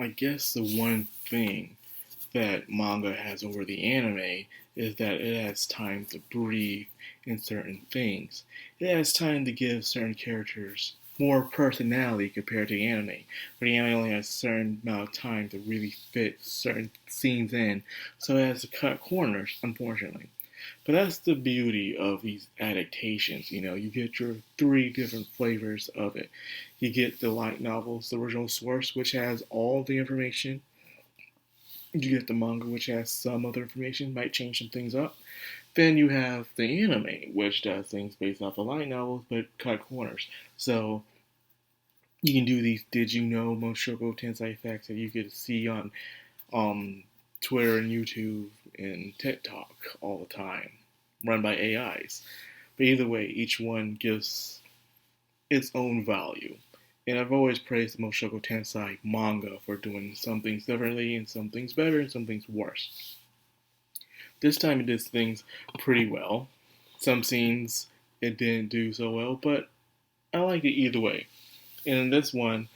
I guess the one thing that manga has over the anime is that it has time to breathe in certain things. It has time to give certain characters more personality compared to the anime. Where the anime only has a certain amount of time to really fit certain scenes in, so it has to cut corners, unfortunately. But that's the beauty of these adaptations. You get your three different flavors of it. You get the light novels, the original source, which has all the information. You get the manga, which has some other information, might change some things up. Then you have the anime, which does things based off the light novels, but cut corners. So you can do these did you know Mushoku Tensei facts that you get to see on um, Twitter and YouTube and TikTok all the time, run by AIs. But either way, each one gives its own value. And I've always praised the Mushoku Tensei manga for doing some things differently and some things better and some things worse. This time it did things pretty well. Some scenes it didn't do so well, but I liked it either way. And in this one,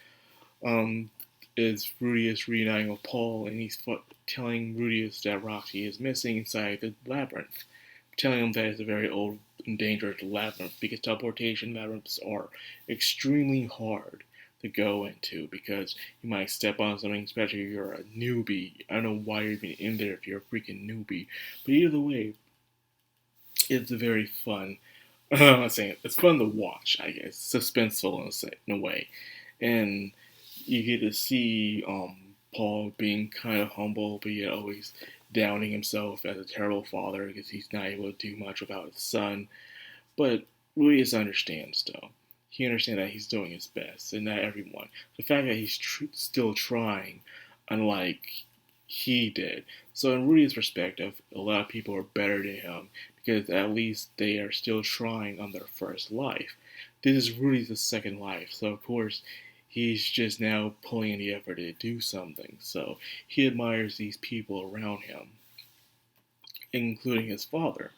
um, is Rudius reuniting with Paul, and he's telling Rudius that Roxy is missing inside the labyrinth, telling him that it's a very old and dangerous labyrinth because teleportation labyrinths are extremely hard to go into because you might step on something, especially if you're a newbie. I don't know why you're even in there if you're a freaking newbie, but either way, it's a very fun. I'm not saying it's fun to watch. I guess suspenseful in a way, and you get to see Paul being kind of humble, but yet always downing himself as a terrible father because he's not able to do much without his son. But Luis understands, though. He understands that he's doing his best, and not everyone. The fact that he's still trying, unlike he did. So, in Rudy's perspective, a lot of people are better than him because at least they are still trying on their first life. This is Rudy's second life, so of course he's just now pulling in the effort to do something. So he admires these people around him, including his father.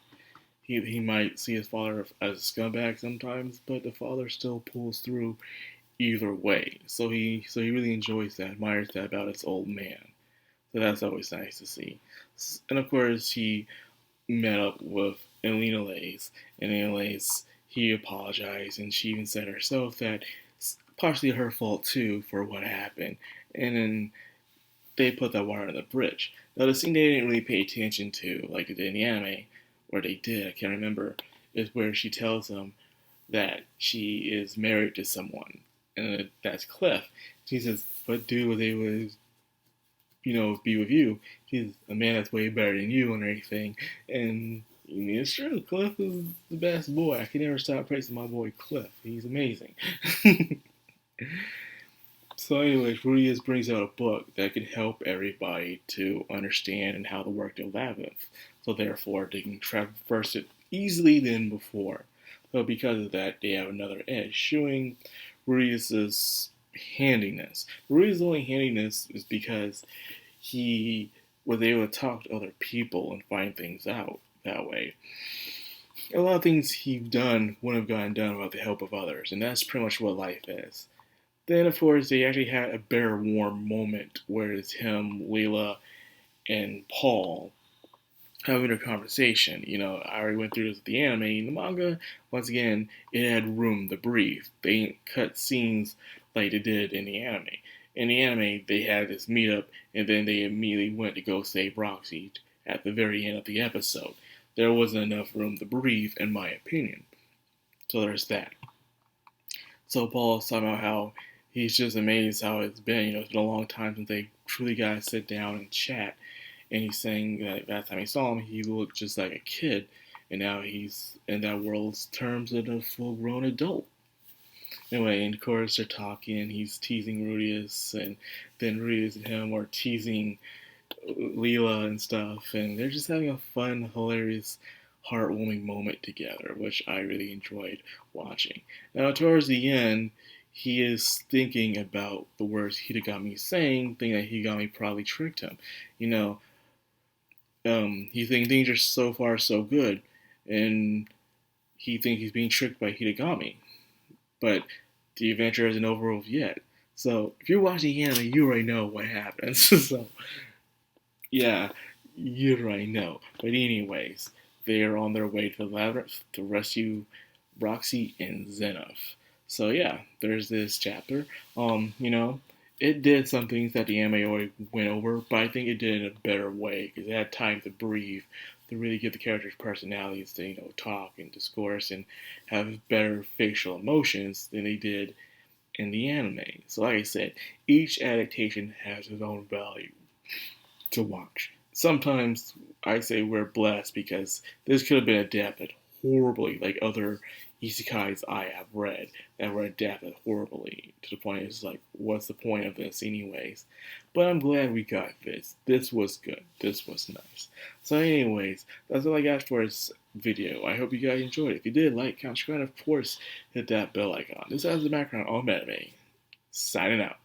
He might see his father as a scumbag sometimes, but the father still pulls through either way. So he really enjoys that, admires that about his old man. So that's always nice to see. And of course, he met up with Elena Lays, and Elena Lays, he apologized, and she even said herself that it's partially her fault too for what happened. And then they put that water on the bridge. Now, the scene they didn't really pay attention to, like they did in the anime, or they did, I can't remember, is where she tells him that she is married to someone, and that's Cliff. She says, "But dude was able to, be with you. He's a man that's way better than you and everything." And I mean, it's true. Cliff is the best boy. I can never stop praising my boy Cliff. He's amazing. So, anyways, Rudius brings out a book that can help everybody to understand and how to work their labyrinth. So, therefore, they can traverse it easily than before. So, because of that, they have another edge, showing Rudius's handiness. Rudius' only handiness is because he was able to talk to other people and find things out that way. A lot of things he's done wouldn't have gotten done without the help of others, and that's pretty much what life is. Then, of course, they actually had a bear warm moment where it's him, Leela, and Paul having a conversation. I already went through this with the anime. In the manga, once again, it had room to breathe. They didn't cut scenes like they did in the anime. In the anime, they had this meetup, and then they immediately went to go save Roxy at the very end of the episode. There wasn't enough room to breathe, in my opinion. So there's that. So Paul's talking about how he's just amazed how it's been. It's been a long time since they truly got to sit down and chat. And he's saying that last time he saw him, he looked just like a kid. And now he's, in that world's terms, a full-grown adult. Anyway, and of course they're talking, he's teasing Rudius, and then Rudius and him are teasing Leela and stuff, and they're just having a fun, hilarious, heartwarming moment together, which I really enjoyed watching. Now, towards the end, he is thinking about the words Hidegami saying, thinking that Hidegami probably tricked him. He's thinking things are so far so good, and he thinks he's being tricked by Hidegami. But the adventure isn't over yet. So if you're watching anime, you already know what happens. So yeah, you already know. But anyways, they are on their way to the labyrinth to rescue Roxy and Xenos. So yeah, there's this chapter. You know, it did some things that the anime already went over, but I think it did it in a better way because it had time to breathe, to really give the characters personalities to talk and discourse and have better facial emotions than they did in the anime. So like I said, each adaptation has its own value to watch. Sometimes I say we're blessed because this could have been adapted horribly, like other isekais I have read that were adapted horribly. To the point it's like, what's the point of this, anyways? But I'm glad we got this. This was good. This was nice. So, anyways, that's all I got for this video. I hope you guys enjoyed it. If you did, like, comment, subscribe, and of course, hit that bell icon. This has the background on anime. Signing out.